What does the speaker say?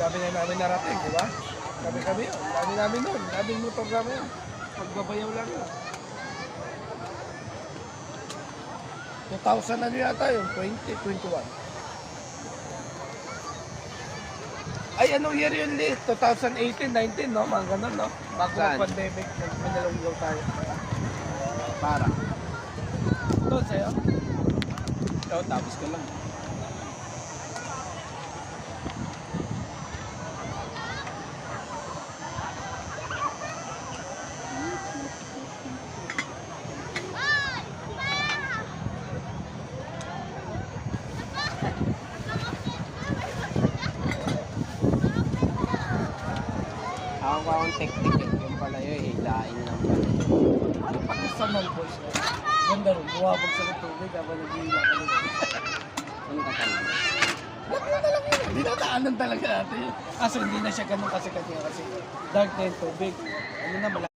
dami na namin narating, di ba? Kami yun. Dami namin nun. Daming motor namin. Pagbabayaw lang yun. 2,000 na yata yun, 2021. Ay, anong year yun, Lee? 2018, 19, no? Mga ganun, no? Bago Saan? pandemic, manalunggaw tayo. Para. Ito, sa'yo? Ito, tapos ko lang. Ako pa akong technique. Yung pala yun, hilain lang pala. Ano Pakistanal boys? Ganda rin, buwabag sa tubig habang naghihila ka rin. Ang katalo. Laki na lang yun. Dinadaanan talaga natin. Kaso hindi na siya ganun kasi dark na yung tubig. Ano na,